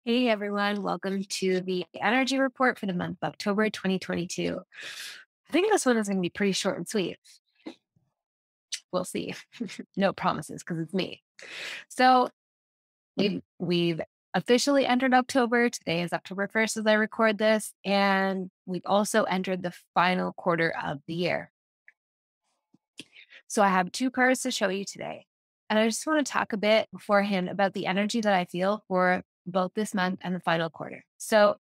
Hey everyone, welcome to the energy report for the month of October 2022. I think this one is going to be pretty short and sweet. We'll see. No promises because it's me. So we've officially entered October. Today is October 1st as I record this, and we've also entered the final quarter of the year. So I have two cards to show you today. And I just want to talk a bit beforehand about the energy that I feel for both this month and the final quarter. So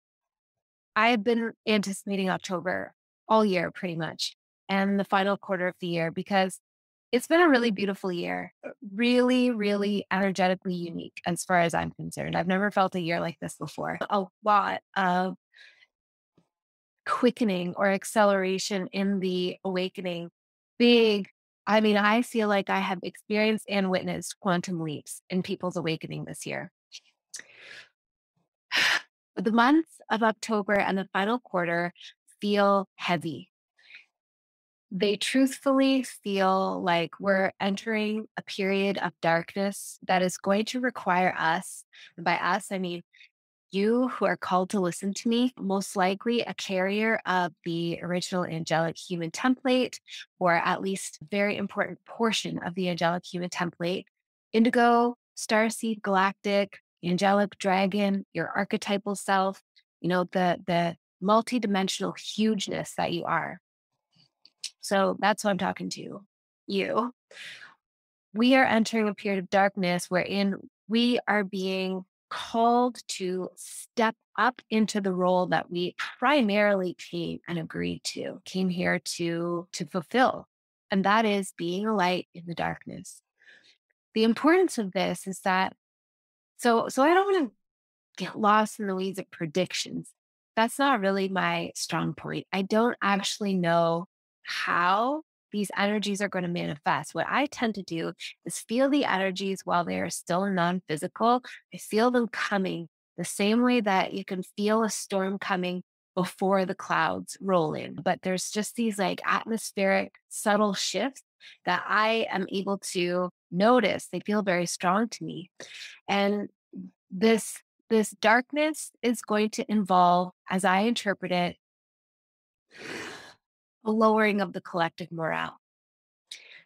I have been anticipating October all year pretty much, and the final quarter of the year because it's been a really beautiful year, really, really energetically unique as far as I'm concerned. I've never felt a year like this before. A lot of quickening or acceleration in the awakening. Big, I mean, I feel like I have experienced and witnessed quantum leaps in people's awakening this year. The months of October and the final quarter feel heavy. They truthfully feel like we're entering a period of darkness that is going to require us, and by us, I mean you who are called to listen to me, most likely a carrier of the original angelic human template, or at least a very important portion of the angelic human template. Indigo, starseed, galactic, angelic dragon, your archetypal self, the multidimensional hugeness that you are. So that's what I'm talking to you. We are entering a period of darkness wherein we are being called to step up into the role that we primarily came and agreed to, came here to fulfill. And that is being a light in the darkness. The importance of this is that so I don't want to get lost in the weeds of predictions. That's not really my strong point. I don't actually know how these energies are going to manifest. What I tend to do is feel the energies while they are still non physical. I feel them coming the same way that you can feel a storm coming before the clouds roll in. But there's just these like atmospheric, subtle shifts that I am able to notice. They feel very strong to me. And this this darkness is going to involve, as I interpret it, a lowering of the collective morale.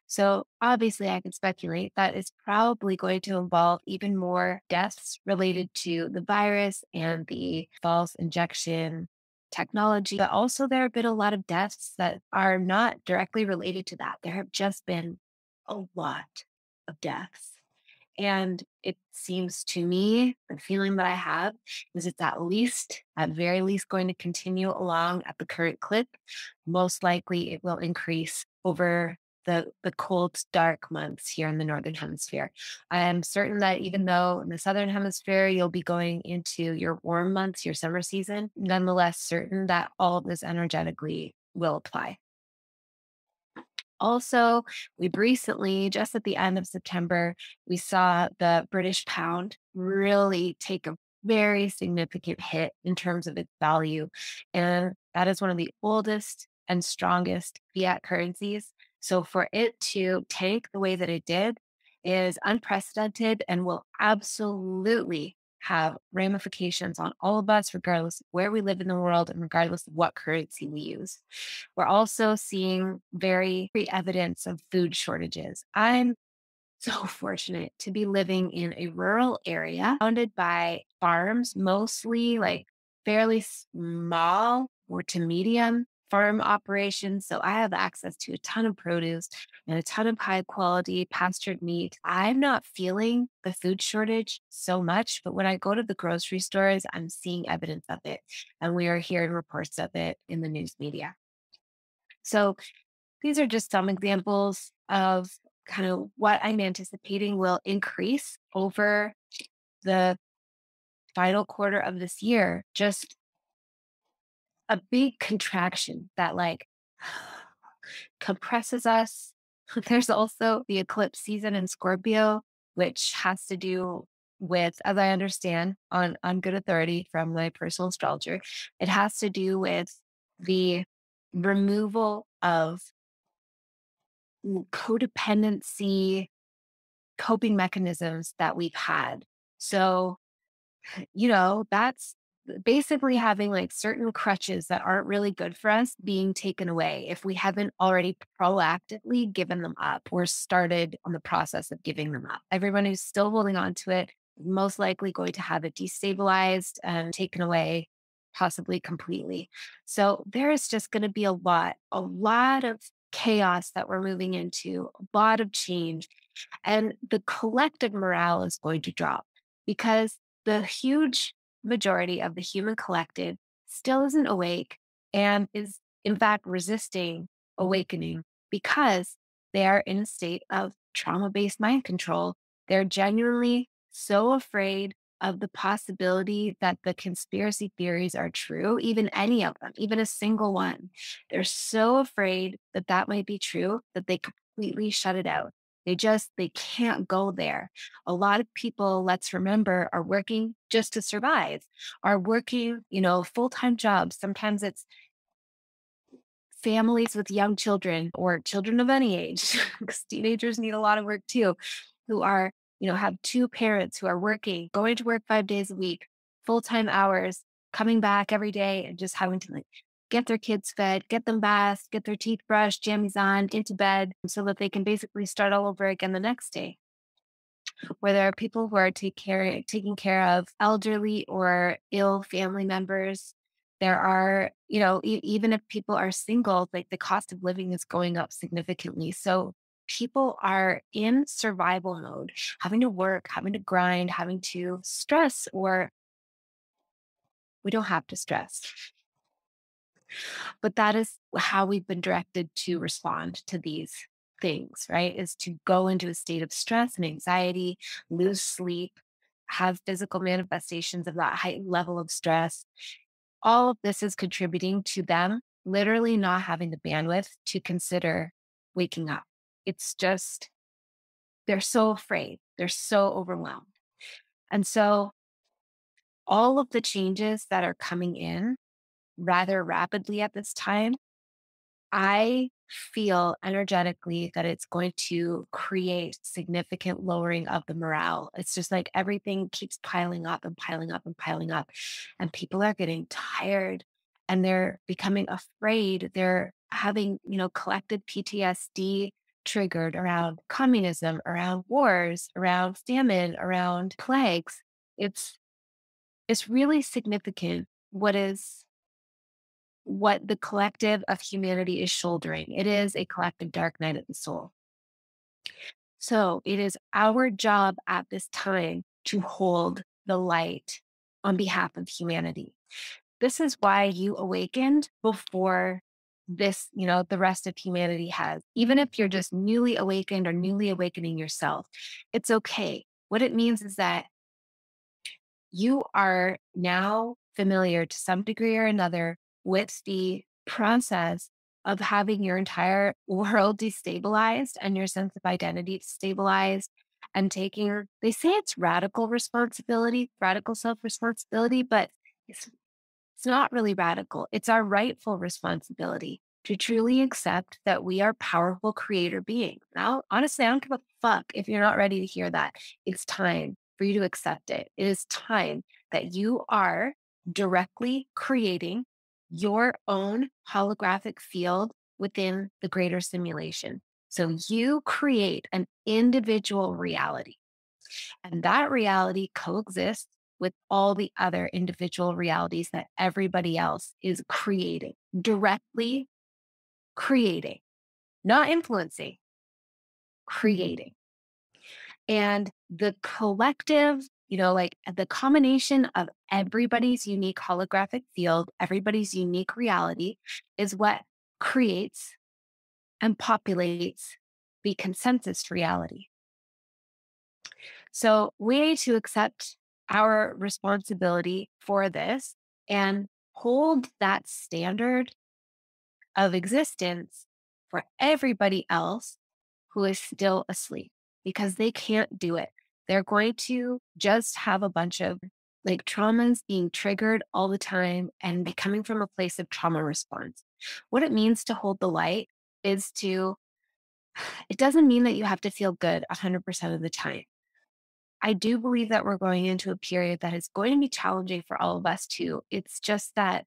So obviously, I can speculate that it's probably going to involve even more deaths related to the virus and the false injection technology. But also, there have been a lot of deaths that are not directly related to that. There have just been a lot of deaths. And it seems to me, the feeling that I have is it's at very least, going to continue along at the current clip. Most likely, it will increase over the cold, dark months here in the Northern Hemisphere. I am certain that even though in the Southern Hemisphere, you'll be going into your warm months, your summer season, nonetheless, certain that all of this energetically will apply. Also, we've recently, just at the end of September, we saw the British pound really take a very significant hit in terms of its value. And that is one of the oldest and strongest fiat currencies. So for it to tank the way that it did is unprecedented and will absolutely have ramifications on all of us, regardless of where we live in the world and regardless of what currency we use. We're also seeing very evidence of food shortages. I'm so fortunate to be living in a rural area surrounded by farms, mostly like fairly small or to medium farm operations. So I have access to a ton of produce and a ton of high quality pastured meat. I'm not feeling the food shortage so much, but when I go to the grocery stores, I'm seeing evidence of it. And we are hearing reports of it in the news media. So these are just some examples of kind of what I'm anticipating will increase over the final quarter of this year. Just a big contraction that like compresses us. There's also the eclipse season in Scorpio, which has to do with, as I understand on good authority from my personal astrologer, it has to do with the removal of codependency coping mechanisms that we've had. So That's basically having like certain crutches that aren't really good for us being taken away if we haven't already proactively given them up or started on the process of giving them up. Everyone who's still holding on to it is most likely going to have it destabilized and taken away, possibly completely. So there is just going to be a lot of chaos that we're moving into, a lot of change, and the collective morale is going to drop because the huge majority of the human collective still isn't awake and is, in fact, resisting awakening because they are in a state of trauma based mind control. They're genuinely so afraid of the possibility that the conspiracy theories are true, even any of them, even a single one. They're so afraid that that might be true that they completely shut it out. They can't go there. A lot of people, let's remember, are working just to survive, are working, full-time jobs. Sometimes it's families with young children or children of any age, because teenagers need a lot of work too, who are, have two parents who are working, going to work 5 days a week, full-time hours, coming back every day and just having to like get their kids fed, get them bathed, get their teeth brushed, jammies on, into bed so that they can basically start all over again the next day, where there are people who are taking care of elderly or ill family members. There are, even if people are single, like the cost of living is going up significantly. So people are in survival mode, having to work, having to grind, having to stress, or we don't have to stress. But that is how we've been directed to respond to these things, right? Is to go into a state of stress and anxiety, lose sleep, have physical manifestations of that heightened level of stress. All of this is contributing to them literally not having the bandwidth to consider waking up. It's just, they're so afraid, they're so overwhelmed. And so, all of the changes that are coming in rather rapidly at this time, I feel energetically that it's going to create significant lowering of the morale. It's just like everything keeps piling up and piling up and piling up. And people are getting tired and they're becoming afraid. They're having, collective PTSD triggered around communism, around wars, around famine, around plagues. It's it's really significant what the collective of humanity is shouldering. It is a collective dark night of the soul. So it is our job at this time to hold the light on behalf of humanity. This is why you awakened before the rest of humanity has. Even if you're just newly awakened or newly awakening yourself, it's okay. What it means is that you are now familiar to some degree or another with the process of having your entire world destabilized and your sense of identity destabilized and taking, they say it's radical responsibility, radical self responsibility, but it's it's not really radical. It's our rightful responsibility to truly accept that we are powerful creator beings. Now, honestly, I don't give a fuck if you're not ready to hear that. It's time for you to accept it. It is time that you are directly creating your own holographic field within the greater simulation. So you create an individual reality. And that reality coexists with all the other individual realities that everybody else is creating, directly creating, not influencing, creating. And the collective, like the combination of everybody's unique holographic field, everybody's unique reality is what creates and populates the consensus reality. So we need to accept our responsibility for this and hold that standard of existence for everybody else who is still asleep because they can't do it. They're going to just have a bunch of like traumas being triggered all the time and be coming from a place of trauma response. What it means to hold the light is it doesn't mean that you have to feel good 100% of the time. I do believe that we're going into a period that is going to be challenging for all of us too. It's just that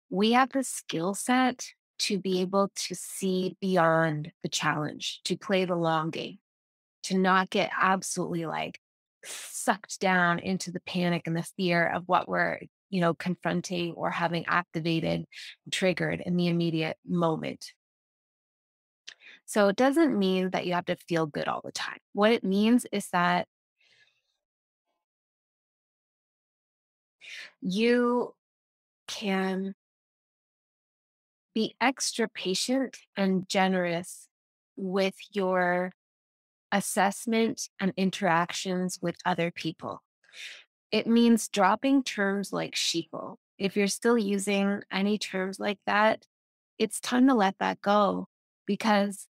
we have the skill set to be able to see beyond the challenge, to play the long game, to not get absolutely like sucked down into the panic and the fear of what we're, confronting or having activated, triggered in the immediate moment. So it doesn't mean that you have to feel good all the time. What it means is that you can be extra patient and generous with your assessment and interactions with other people. It means dropping terms like sheeple. If you're still using any terms like that, it's time to let that go because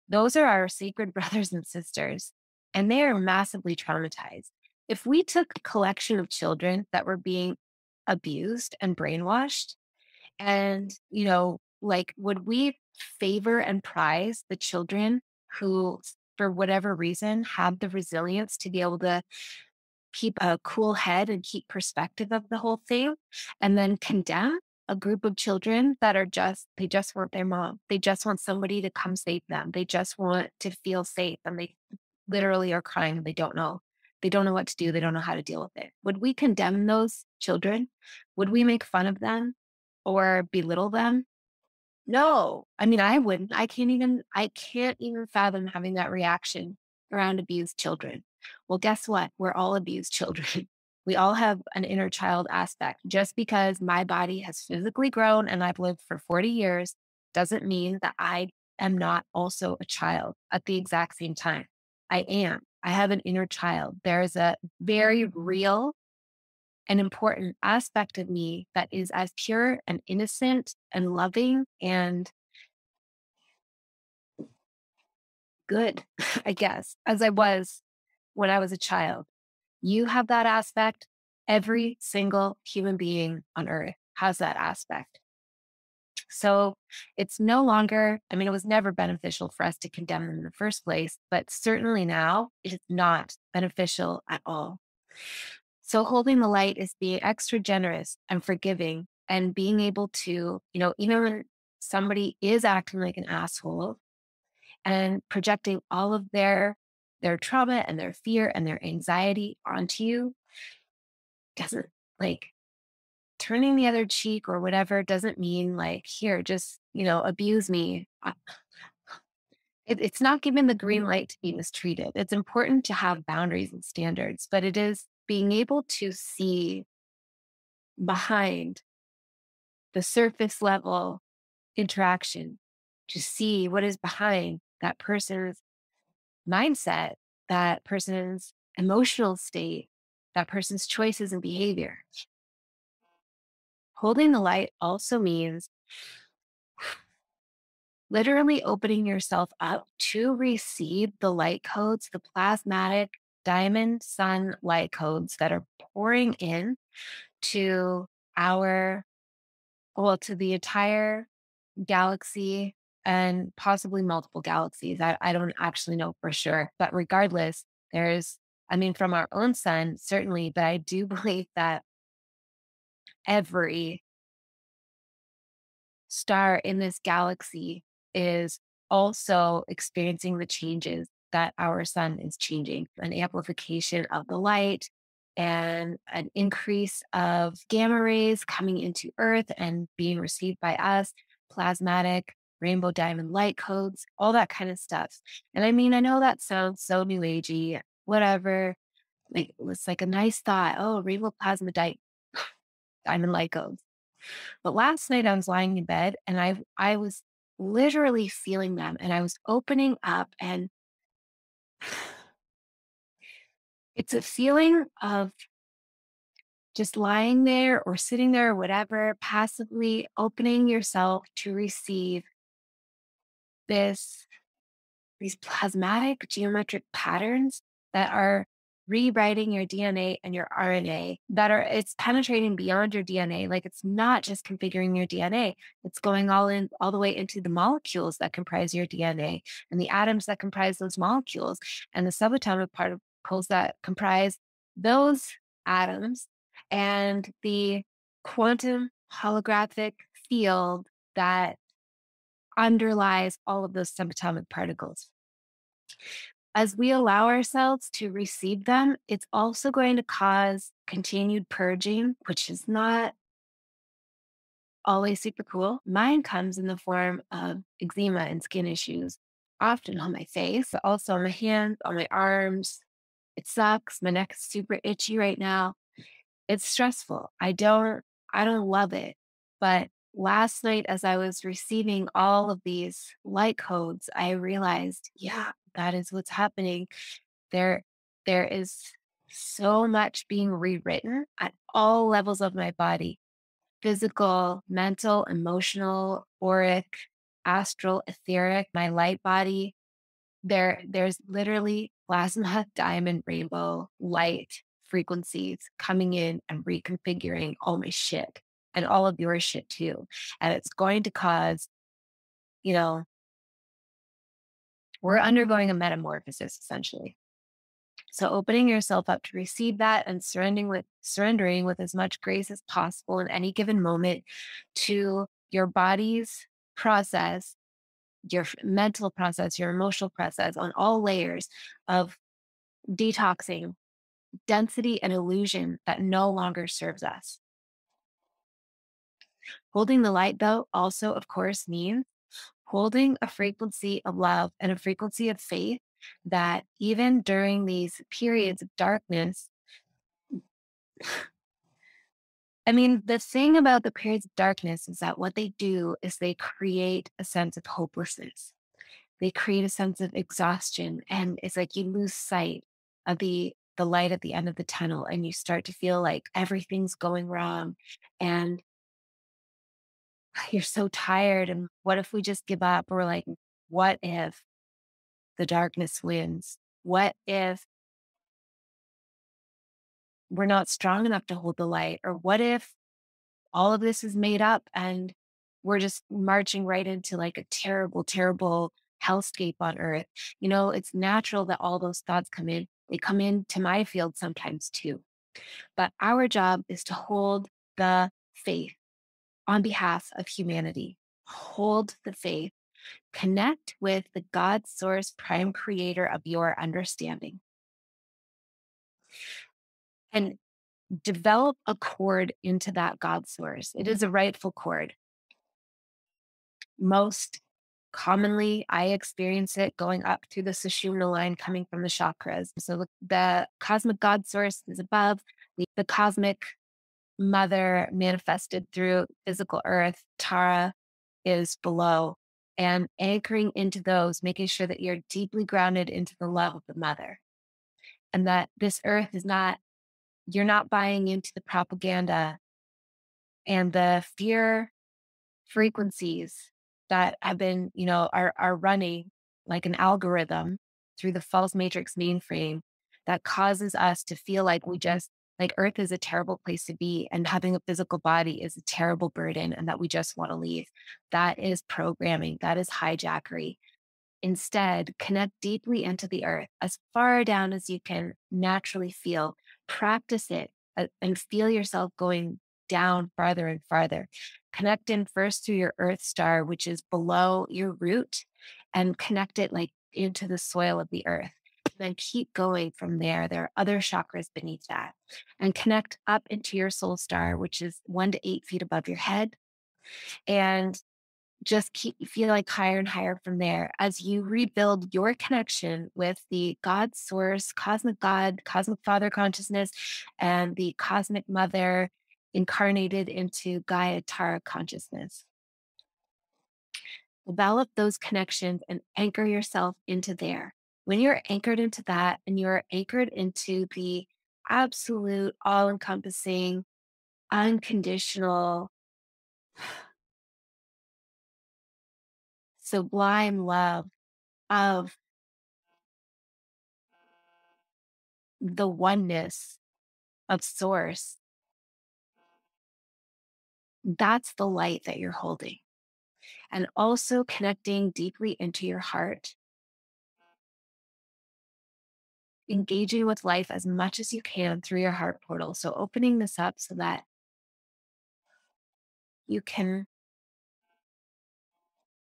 those are our sacred brothers and sisters, and they are massively traumatized. If we took a collection of children that were being abused and brainwashed, and, like, would we favor and prize the children who, for whatever reason, have the resilience to be able to keep a cool head and keep perspective of the whole thing, and then condemn a group of children that they just want their mom. They just want somebody to come save them. They just want to feel safe and they literally are crying and they don't know. They don't know what to do. They don't know how to deal with it. Would we condemn those children? Would we make fun of them or belittle them? No, I mean, I wouldn't. I can't even fathom having that reaction around abused children. Well, guess what? We're all abused children. We all have an inner child aspect. Just because my body has physically grown and I've lived for 40 years doesn't mean that I am not also a child at the exact same time. I am. I have an inner child. There is a very real an important aspect of me that is as pure and innocent and loving and good, I guess, as I was when I was a child. You have that aspect. Every single human being on earth has that aspect. So it's no longer, I mean, it was never beneficial for us to condemn them in the first place, but certainly now it is not beneficial at all. So holding the light is being extra generous and forgiving and being able to, even when somebody is acting like an asshole and projecting all of their trauma and their fear and their anxiety onto you doesn't like turning the other cheek or whatever doesn't mean like here just, abuse me. It's not given the green light to be mistreated. It's important to have boundaries and standards, but it is being able to see behind the surface level interaction to see what is behind that person's mindset, that person's emotional state, that person's choices and behavior. Holding the light also means literally opening yourself up to receive the light codes, the plasmatic diamond sun light codes that are pouring in to our, well, to the entire galaxy and possibly multiple galaxies. I don't actually know for sure. But regardless, I mean, from our own sun, certainly, but I do believe that every star in this galaxy is also experiencing the changes that our sun is changing, an amplification of the light and an increase of gamma rays coming into Earth and being received by us, plasmatic, rainbow diamond light codes, all that kind of stuff. And I mean, I know that sounds so new agey, whatever. Like it's like a nice thought. Oh, rainbow plasma diamond light codes. But last night I was lying in bed and I was literally feeling them and I was opening up and it's a feeling of just lying there or sitting there or whatever, passively opening yourself to receive this these plasmatic geometric patterns that are rewriting your DNA and your RNA that are it's penetrating beyond your DNA. Like it's not just configuring your DNA. It's going all the way into the molecules that comprise your DNA and the atoms that comprise those molecules and the subatomic particles that comprise those atoms and the quantum holographic field that underlies all of those subatomic particles. As we allow ourselves to receive them, it's also going to cause continued purging, which is not always super cool. Mine comes in the form of eczema and skin issues, often on my face, but also on my hands, on my arms. It sucks. My neck is super itchy right now. It's stressful. I don't love it. But last night as I was receiving all of these light codes, I realized, yeah, that is what's happening. There there is so much being rewritten at all levels of my body: physical, mental, emotional, auric, astral, etheric, my light body. There's literally plasma, diamond, rainbow, light frequencies coming in and reconfiguring all my shit and all of your shit too. And it's going to cause, you know, we're undergoing a metamorphosis essentially. So opening yourself up to receive that and surrendering with as much grace as possible in any given moment to your body's process, your mental process, your emotional process on all layers of detoxing density and illusion that no longer serves us. Holding the light, though, also, of course, means holding a frequency of love and a frequency of faith that even during these periods of darkness, I mean, the thing about the periods of darkness is that what they do is they create a sense of hopelessness. They create a sense of exhaustion. And it's like you lose sight of the light at the end of the tunnel and you start to feel like everything's going wrong. And you're so tired. And what if we just give up? Or like, what if the darkness wins? What if we're not strong enough to hold the light? Or what if all of this is made up and we're just marching right into like a terrible, terrible hellscape on earth? It's natural that all those thoughts come in. They come into my field sometimes too. But our job is to hold the faith on behalf of humanity. Hold the faith. Connect with the God source, prime creator of your understanding, and develop a cord into that God source. It is a rightful cord. Most commonly, I experience it going up through the Sushumna line coming from the chakras. So the cosmic God source is above, the cosmic mother manifested through physical earth, Tara, is below. And anchoring into those, making sure that you're deeply grounded into the love of the mother. And that this earth is not, you're not buying into the propaganda and the fear frequencies that have been, are running like an algorithm through the false matrix mainframe that causes us to feel like we just like earth is a terrible place to be and having a physical body is a terrible burden and that we just want to leave. That is programming. That is hijackery. Instead, connect deeply into the earth as far down as you can naturally feel. Practice it and feel yourself going down farther and farther. Connect in first through your earth star, which is below your root, and connect it like into the soil of the earth. Then keep going from there. There are other chakras beneath that. And connect up into your soul star, which is 1 to 8 feet above your head. And just feel like higher and higher from there as you rebuild your connection with the God source, cosmic God, cosmic father consciousness, and the cosmic mother incarnated into Gaia Tara consciousness. Develop those connections and anchor yourself into there. When you're anchored into that and you're anchored into the absolute, all encompassing, unconditional, sublime love of the oneness of source, that's the light that you're holding. And also connecting deeply into your heart, engaging with life as much as you can through your heart portal. So opening this up so that you can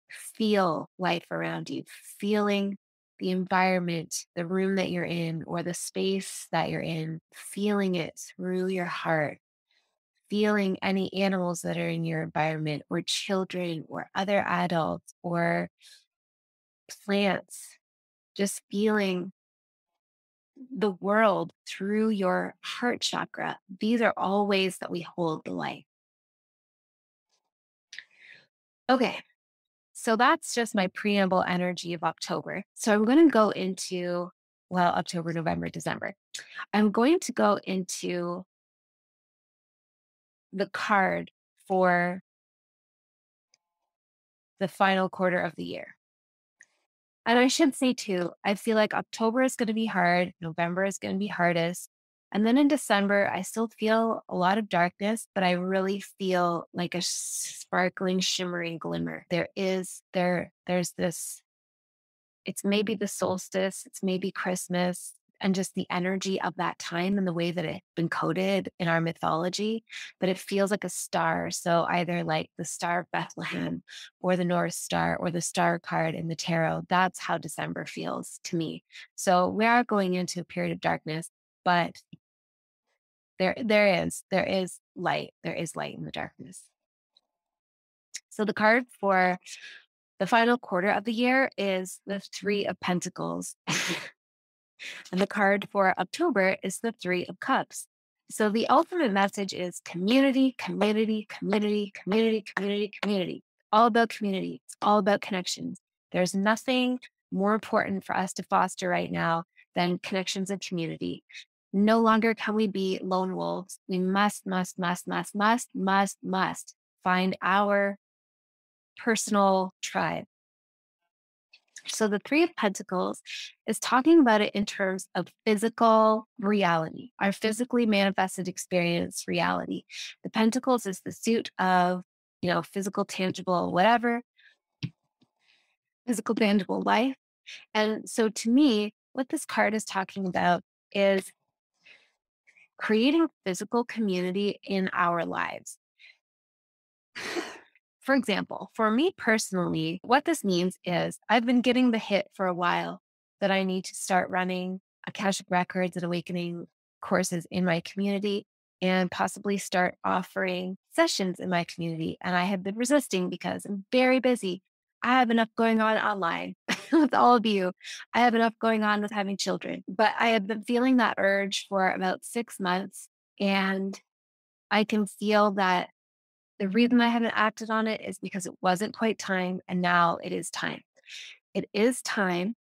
feel life around you, feeling the environment, the room that you're in, or the space that you're in, feeling it through your heart, feeling any animals that are in your environment, or children, or other adults, or plants, just feeling the world through your heart chakra. These are all ways that we hold the light. Okay, so that's just my preamble energy of October. So I'm going to go into, well, October, November, December. I'm going to go into the card for the final quarter of the year. And I should say too, I feel like October is going to be hard, November is going to be hardest. And then in December, I still feel a lot of darkness, but I really feel like a sparkling, shimmering glimmer. There's this, it's maybe the solstice, it's maybe Christmas, and just the energy of that time and the way that it's been coded in our mythology, but it feels like a star. So either like the Star of Bethlehem or the North Star or the star card in the tarot. That's how December feels to me. So we are going into a period of darkness, but there is light. There is light in the darkness. So the card for the final quarter of the year is the Three of Pentacles. And the card for October is the Three of Cups. So the ultimate message is community, community, community, community, community, community. All about community. It's all about connections. There's nothing more important for us to foster right now than connections and community. No longer can we be lone wolves. We must find our personal tribe. So the Three of Pentacles is talking about it in terms of physical reality, our physically manifested experience reality. The Pentacles is the suit of, physical, tangible, whatever, physical, tangible life. And so to me, what this card is talking about is creating physical community in our lives. For example, for me personally, what this means is I've been getting the hit for a while that I need to start running Akashic Records and Awakening courses in my community and possibly start offering sessions in my community. And I have been resisting because I'm very busy. I have enough going on online with all of you. I have enough going on with having children, but I have been feeling that urge for about 6 months. And I can feel that the reason I haven't acted on it is because it wasn't quite time, and now it is time. It is time,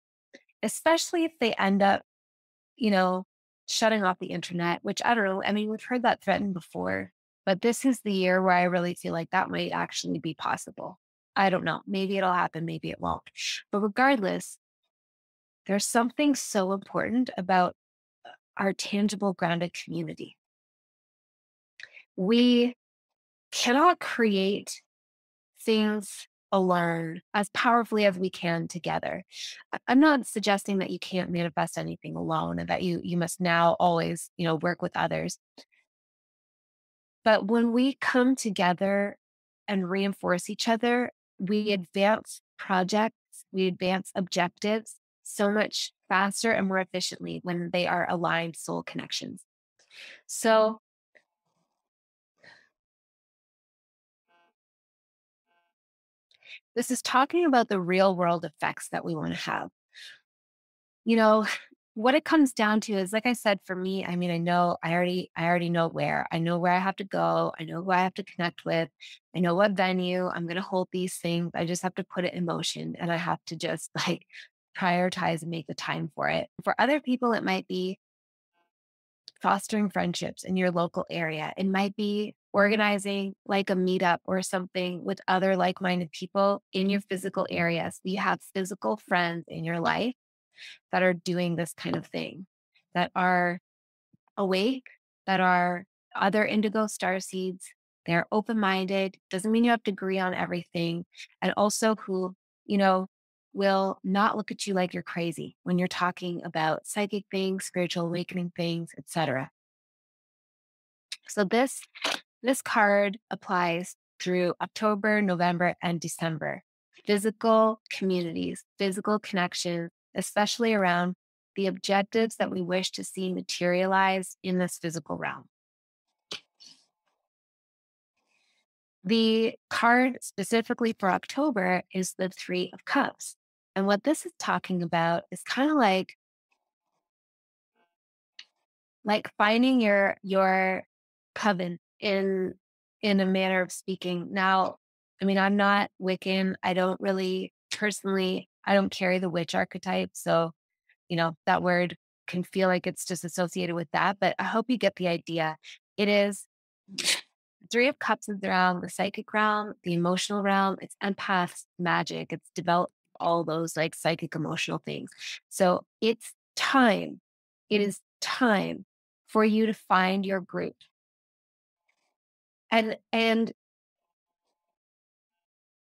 especially if they end up, you know, shutting off the internet, which I don't know. I mean, we've heard that threatened before, but this is the year where I really feel like that might actually be possible. I don't know. Maybe it'll happen, maybe it won't. But regardless, there's something so important about our tangible, grounded community. We cannot create things alone as powerfully as we can together. I'm not suggesting that you can't manifest anything alone and that you must now always, work with others. But when we come together and reinforce each other, we advance projects, we advance objectives so much faster and more efficiently when they are aligned soul connections. So this is talking about the real world effects that we want to have. You know, what it comes down to is, like I said, for me, I mean, I already know where. I know where I have to go. I know who I have to connect with. I know what venue I'm going to hold these things. I just have to put it in motion and I have to just like prioritize and make the time for it. For other people, it might be fostering friendships in your local area. It might be organizing like a meetup or something with other like-minded people in your physical area. So you have physical friends in your life that are doing this kind of thing. that are awake, that are other indigo star seeds. They're open minded. Doesn't mean you have to agree on everything. And also who, you know, will not look at you like you're crazy when you're talking about psychic things, spiritual awakening things, etc. So this card applies through October, November, and December. Physical communities, physical connections, especially around the objectives that we wish to see materialized in this physical realm. The card specifically for October is the Three of Cups. And what this is talking about is kind of like finding your coven in a manner of speaking. Now, I mean, I'm not Wiccan. I don't really personally, I don't carry the witch archetype. So, that word can feel like it's just associated with that, but I hope you get the idea. It is Three of Cups is around the psychic realm, the emotional realm. It's empaths, magic. It's developed all those like psychic emotional things. So it's time. It is time for you to find your group. And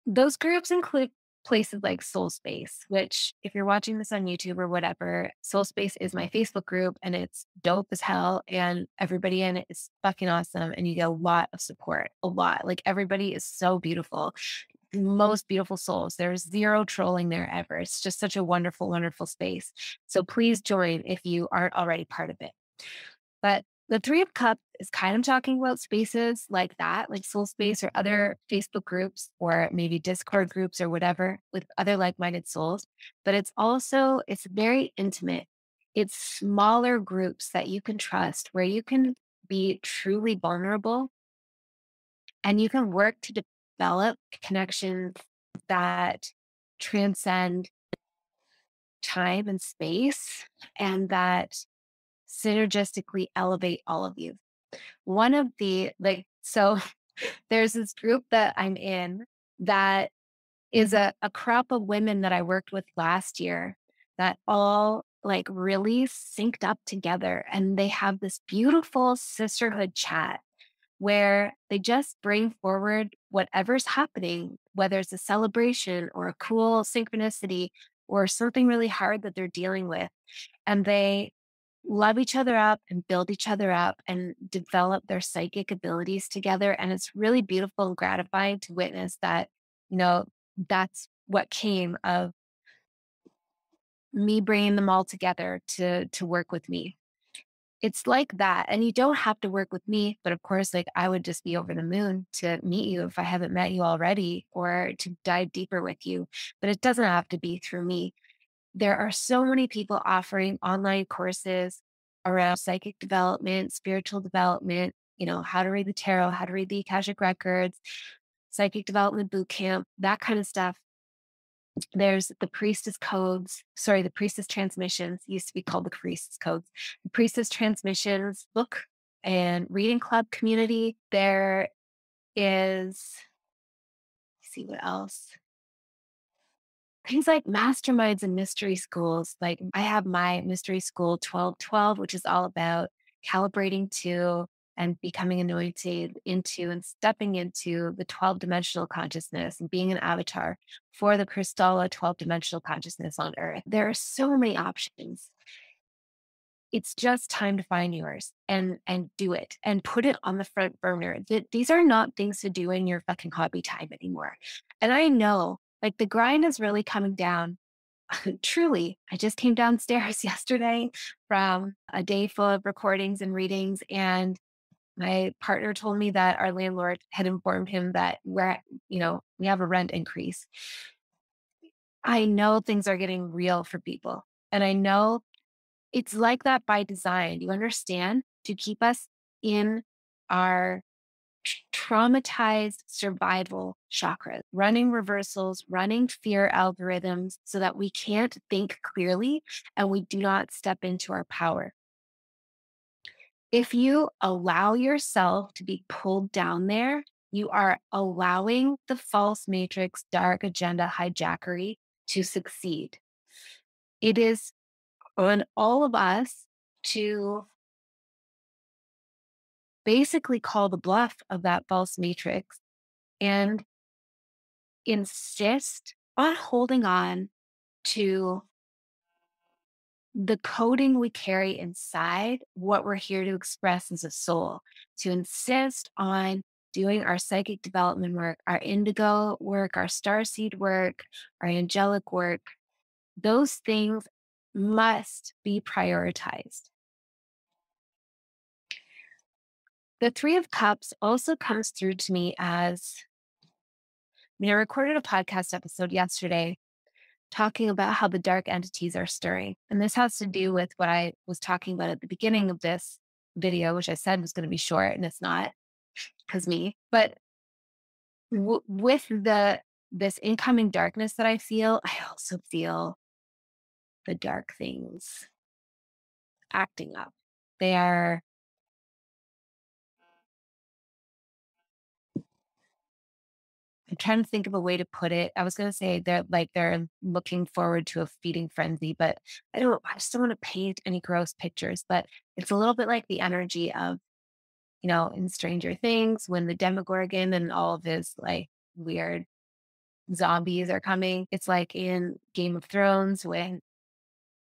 those groups include places like Soul Space, which if you're watching this on YouTube or whatever, Soul Space is my Facebook group and it's dope as hell. And everybody in it is fucking awesome. And you get a lot of support, a lot. Like everybody is so beautiful, most beautiful souls. There's zero trolling there ever. It's just such a wonderful, wonderful space. So please join if you aren't already part of it. But the Three of Cups is kind of talking about spaces like that, like Soul Space or other Facebook groups or maybe Discord groups or whatever with other like-minded souls. But it's very intimate. It's smaller groups that you can trust where you can be truly vulnerable and you can work to develop connections that transcend time and space and that synergistically elevate all of you. One of the so there's this group that I'm in that is a crop of women that I worked with last year that all like really synced up together and they have this beautiful sisterhood chat where they just bring forward whatever's happening, whether it's a celebration or a cool synchronicity or something really hard that they're dealing with. And they love each other up and build each other up and develop their psychic abilities together. And it's really beautiful and gratifying to witness that, you know, that's what came of me bringing them all together to work with me. It's like that. And you don't have to work with me, but of course, like I would just be over the moon to meet you if I haven't met you already or to dive deeper with you. But it doesn't have to be through me. There are so many people offering online courses around psychic development, spiritual development, how to read the tarot, how to read the Akashic records, psychic development boot camp, that kind of stuff. There's the the priestess transmissions used to be called the priestess codes, the priestess transmissions book and reading club community. There is, let's see what else. Things like masterminds and mystery schools. Like I have my mystery school 1212, which is all about calibrating to and becoming anointed into and stepping into the 12 dimensional consciousness and being an avatar for the Crystalla 12 dimensional consciousness on earth. There are so many options. It's just time to find yours and do it and put it on the front burner. These are not things to do in your fucking hobby time anymore. And I know like the grind is really coming down. Truly, I just came downstairs yesterday from a day full of recordings and readings, and my partner told me that our landlord had informed him that we have a rent increase. I know things are getting real for people. And I know it's like that by design. You understand? To keep us in our traumatized survival chakras, running reversals, running fear algorithms so that we can't think clearly and we do not step into our power. If you allow yourself to be pulled down there, you are allowing the false matrix, dark agenda hijackery to succeed. It is on all of us to basically call the bluff of that false matrix and insist on holding on to the coding we carry inside, what we're here to express as a soul, to insist on doing our psychic development work, our indigo work, our starseed work, our angelic work. Those things must be prioritized. The Three of Cups also comes through to me as, I recorded a podcast episode yesterday talking about how the dark entities are stirring. And this has to do with what I was talking about at the beginning of this video, which I said was going to be short, and it's not because me. But with this incoming darkness that I also feel the dark things acting up. They are, I'm trying to think of a way to put it. I was going to say they're looking forward to a feeding frenzy, but I just don't want to paint any gross pictures, but it's a little bit like the energy of, in Stranger Things when the Demogorgon and all of his like weird zombies are coming. It's like in Game of Thrones when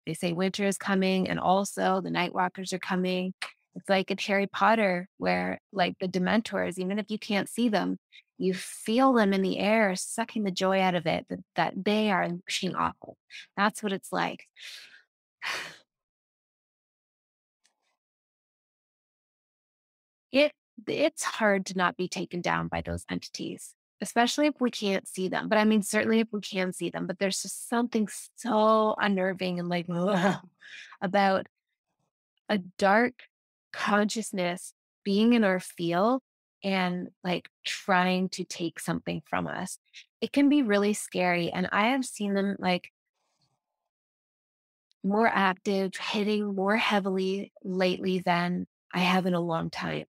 they say winter is coming and also the Night Walkers are coming. It's like in Harry Potter where like the Dementors, even if you can't see them, you feel them in the air, sucking the joy out of it that they are pushing off. That's what it's like. It it's hard to not be taken down by those entities, especially if we can't see them. But I mean, certainly if we can see them, but there's just something so unnerving and like about a dark consciousness being in our field and like trying to take something from us. It can be really scary. And I have seen them like more active, hitting more heavily lately than I have in a long time.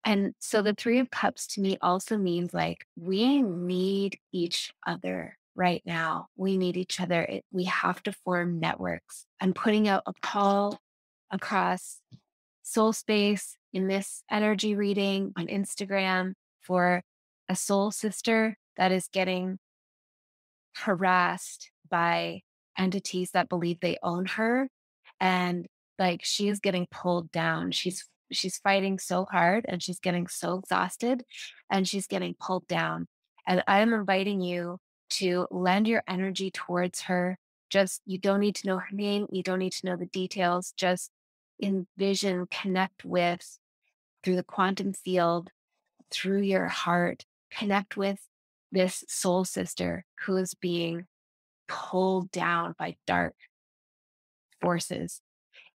And so the Three of Cups to me also means like we need each other right now. We need each other. We have to form networks. I'm putting out a call across soul space in this energy reading on Instagram for a soul sister that is getting harassed by entities that believe they own her, and like she is getting pulled down. She's fighting so hard and she's getting so exhausted and she's getting pulled down. And I'm inviting you to lend your energy towards her. Just, you don't need to know her name, you don't need to know the details, just envision, connect with, through the quantum field, through your heart, connect with this soul sister who is being pulled down by dark forces,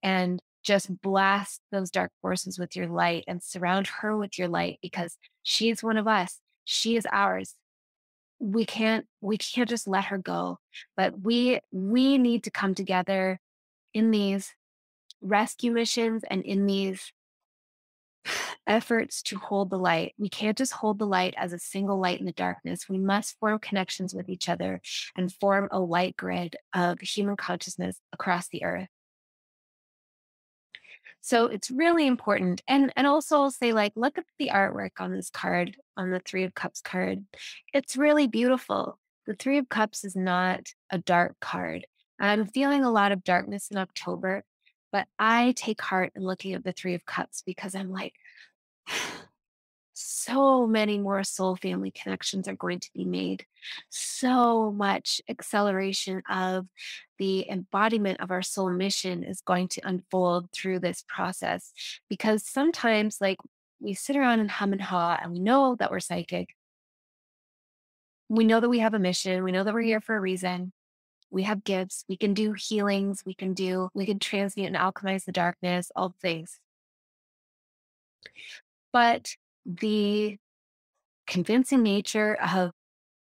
and just blast those dark forces with your light and surround her with your light because she's one of us. She is ours. We can't just let her go, but we need to come together in these rescue missions and in these efforts to hold the light. We can't just hold the light as a single light in the darkness. We must form connections with each other and form a light grid of human consciousness across the earth. So it's really important. And also I'll say, like, look at the artwork on this card, on the Three of Cups card. It's really beautiful. The Three of Cups is not a dark card. I'm feeling a lot of darkness in October, but I take heart in looking at the Three of Cups because I'm like, so many more soul family connections are going to be made. So much acceleration of the embodiment of our soul mission is going to unfold through this process. Because sometimes, like, we sit around and hum and haw, and we know that we're psychic. We know that we have a mission. We know that we're here for a reason. We have gifts. We can do healings. We can transmute and alchemize the darkness, all things. But the convincing nature of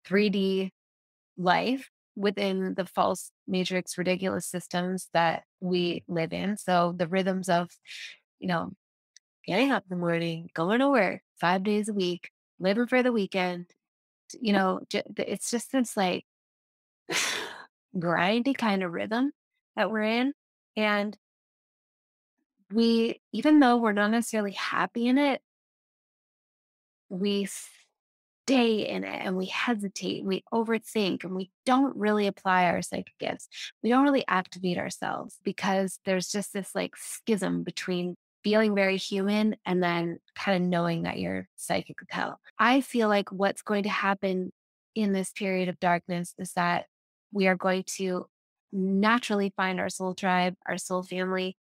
3D life within the false matrix ridiculous systems that we live in. So the rhythms of, you know, getting up in the morning, going to work 5 days a week, living for the weekend, it's just this like grindy kind of rhythm that we're in. And even though we're not necessarily happy in it, we stay in it and we hesitate, we overthink, and we don't really apply our psychic gifts. We don't really activate ourselves because there's just this like schism between feeling very human and then kind of knowing that you're psychic as hell. I feel like what's going to happen in this period of darkness is that we are going to naturally find our soul tribe, our soul family,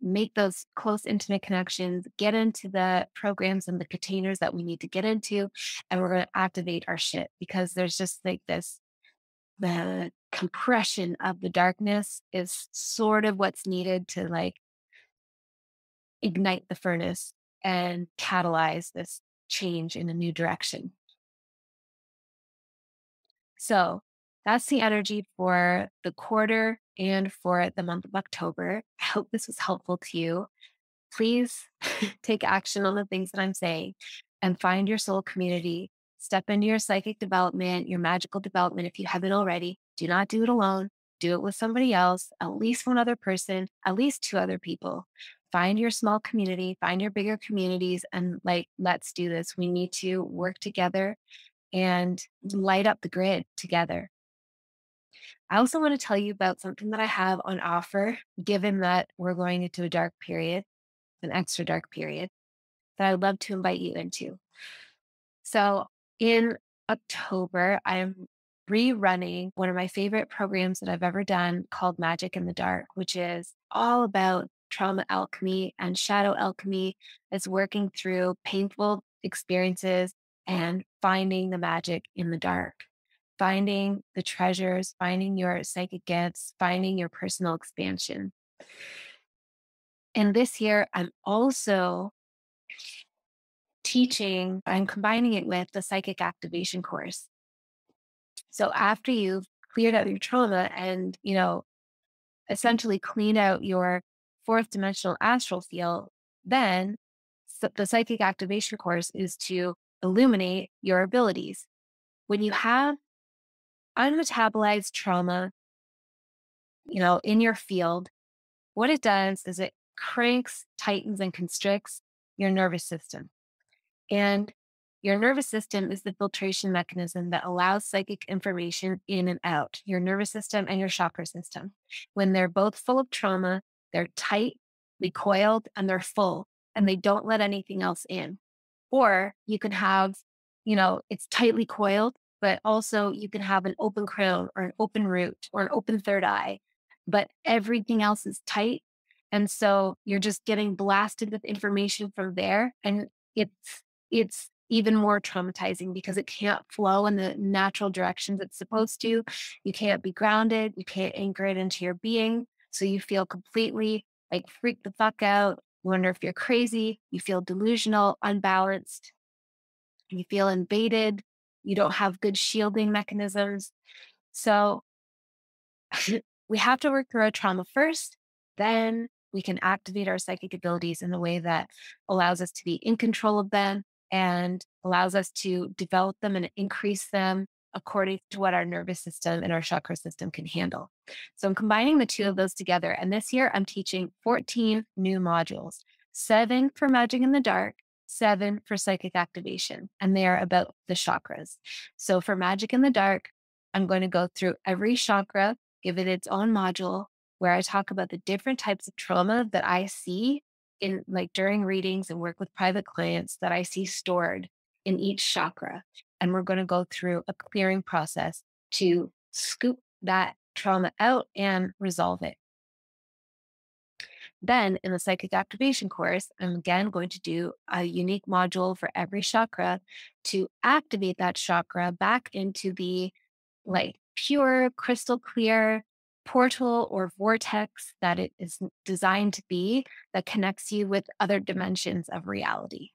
make those close, intimate connections, get into the programs and the containers that we need to get into, and we're going to activate our shit because there's just like this the compression of the darkness is sort of what's needed to like ignite the furnace and catalyze this change in a new direction. So that's the energy for the quarter and for the month of October. I hope this was helpful to you. Please take action on the things that I'm saying and find your soul community. Step into your psychic development, your magical development if you haven't already. Do not do it alone. Do it with somebody else, at least one other person, at least two other people. Find your small community, find your bigger communities, and like, let's do this. We need to work together and light up the grid together. I also want to tell you about something that I have on offer, given that we're going into a dark period, an extra dark period that I'd love to invite you into. So in October, I'm rerunning one of my favorite programs that I've ever done called Magic in the Dark, which is all about trauma alchemy and shadow alchemy. It's working through painful experiences and finding the magic in the dark, finding the treasures, finding your psychic gifts, finding your personal expansion. And this year, I'm also teaching and combining it with the psychic activation course. So after you've cleared out your trauma and, essentially cleaned out your fourth dimensional astral field, then the psychic activation course is to illuminate your abilities. When you have unmetabolized trauma, in your field, what it does is it cranks, tightens, and constricts your nervous system. And your nervous system is the filtration mechanism that allows psychic information in and out, your nervous system and your chakra system. When they're both full of trauma, they're tightly coiled and they're full and they don't let anything else in. Or you can have, it's tightly coiled, but also you can have an open crown or an open root or an open third eye, but everything else is tight. And so you're just getting blasted with information from there. And it's even more traumatizing because it can't flow in the natural directions it's supposed to. You can't be grounded. You can't anchor it into your being. So you feel completely like freak the fuck out. You wonder if you're crazy. You feel delusional, unbalanced. You feel invaded. You don't have good shielding mechanisms. So we have to work through our trauma first. Then we can activate our psychic abilities in a way that allows us to be in control of them and allows us to develop them and increase them according to what our nervous system and our chakra system can handle. So I'm combining the two of those together. And this year I'm teaching 14 new modules, 7 for Magic in the Dark, 7 for psychic activation. And they are about the chakras. So for Magic in the Dark, I'm going to go through every chakra, give it its own module where I talk about the different types of trauma that I see in like during readings and work with private clients that I see stored in each chakra. And we're going to go through a clearing process to scoop that trauma out and resolve it. Then in the psychic activation course, I'm again going to do a unique module for every chakra to activate that chakra back into the like pure, crystal clear portal or vortex that it is designed to be that connects you with other dimensions of reality.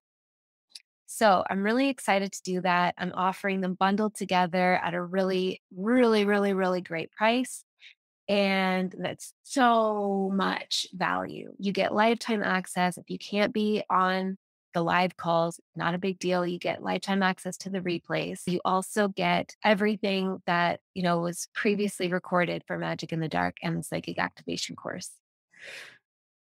So I'm really excited to do that. I'm offering them bundled together at a really, really, really, really great price. And that's so much value. You get lifetime access. If you can't be on the live calls, not a big deal. You get lifetime access to the replays. You also get everything that, was previously recorded for Magic in the Dark and the Psychic Activation course.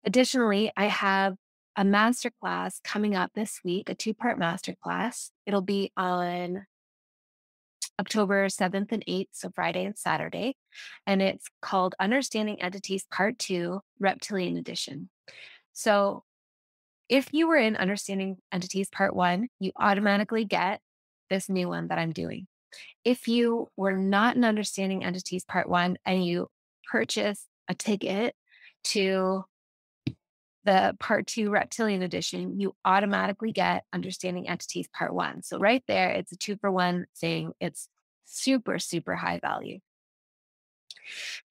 Additionally, I have a masterclass coming up this week, a two-part masterclass. It'll be on October 7th and 8th, so Friday and Saturday. And it's called Understanding Entities Part 2, Reptilian Edition. So if you were in Understanding Entities Part 1, you automatically get this new one that I'm doing. If you were not in Understanding Entities Part 1 and you purchase a ticket to the Part 2 Reptilian Edition, you automatically get Understanding Entities Part 1. So right there, it's a 2-for-1 thing. It's super, super high value.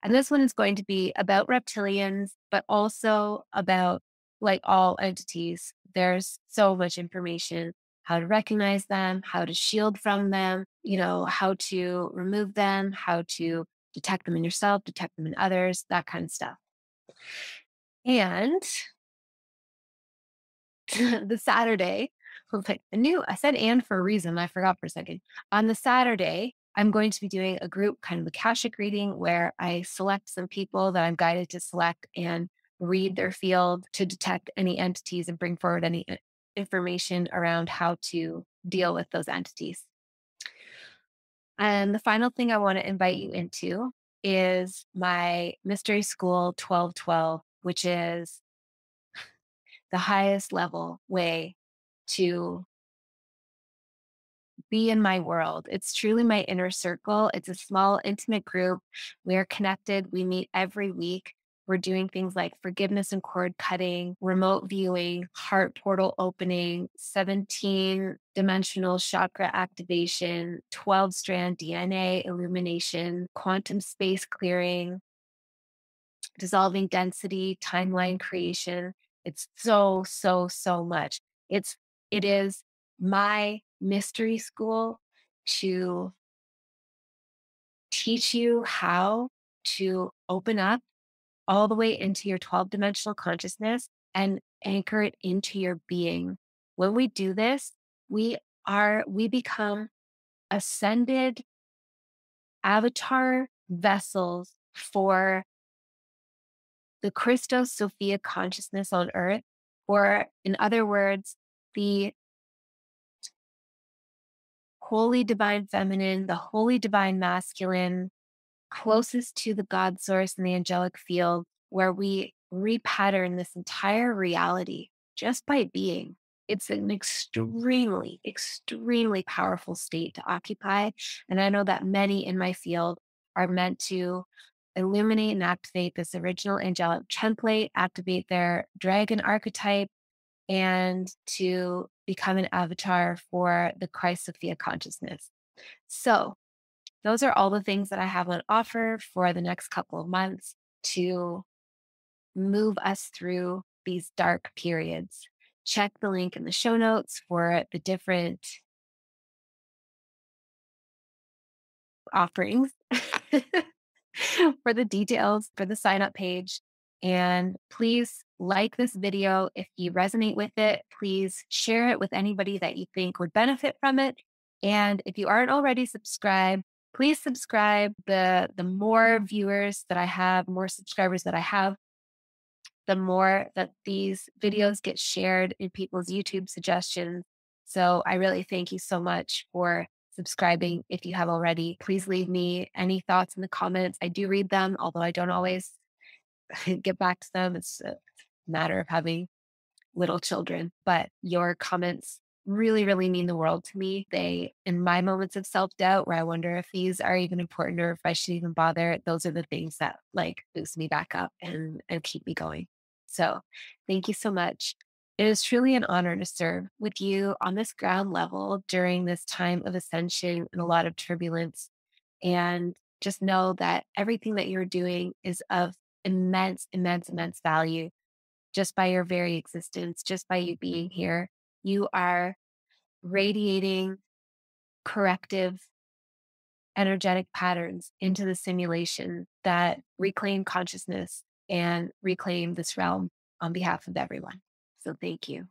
And this one is going to be about reptilians, but also about, like all entities, there's so much information: how to recognize them, how to shield from them, how to remove them, how to detect them in yourself, detect them in others, that kind of stuff. And the Saturday, I said and for a reason. I forgot for a second. On the Saturday, I'm going to be doing a group kind of Akashic reading where I select some people that I'm guided to select and read their field to detect any entities and bring forward any information around how to deal with those entities. And the final thing I want to invite you into is my Mystery School 1212, which is the highest level way to be in my world. It's truly my inner circle. It's a small, intimate group. We are connected. We meet every week. We're doing things like forgiveness and cord cutting, remote viewing, heart portal opening, 17 dimensional chakra activation, 12 strand DNA illumination, quantum space clearing, dissolving density, timeline creation. It's so, so, so much. It is my mystery school to teach you how to open up all the way into your 12 dimensional consciousness and anchor it into your being. When we do this, we become ascended avatar vessels for the Christos Sophia consciousness on earth, or in other words, the holy divine feminine, the holy divine masculine, closest to the God source and the angelic field, where we repattern this entire reality just by being. It's an extremely, extremely powerful state to occupy. And I know that many in my field are meant to illuminate and activate this original angelic template, activate their dragon archetype, and to become an avatar for the Christ Sophia consciousness. So, those are all the things that I have on offer for the next couple of months to move us through these dark periods. Check the link in the show notes for the different offerings, for the details, for the sign up page. And please like this video if you resonate with it. Please share it with anybody that you think would benefit from it. And if you aren't already subscribed, please subscribe. The more viewers that I have, more subscribers that I have, the more that these videos get shared in people's YouTube suggestions. So I really thank you so much for subscribing. If you have already, please leave me any thoughts in the comments. I do read them, although I don't always get back to them. It's a matter of having little children, but your comments really, really mean the world to me. They, in my moments of self doubt, where I wonder if these are even important or if I should even bother, those are the things that like boost me back up and keep me going. So thank you so much. It is truly an honor to serve with you on this ground level during this time of ascension and a lot of turbulence. And just know that everything that you're doing is of immense, immense, immense value just by your very existence, just by you being here. You are radiating corrective energetic patterns into the simulation that reclaim consciousness and reclaim this realm on behalf of everyone. So thank you.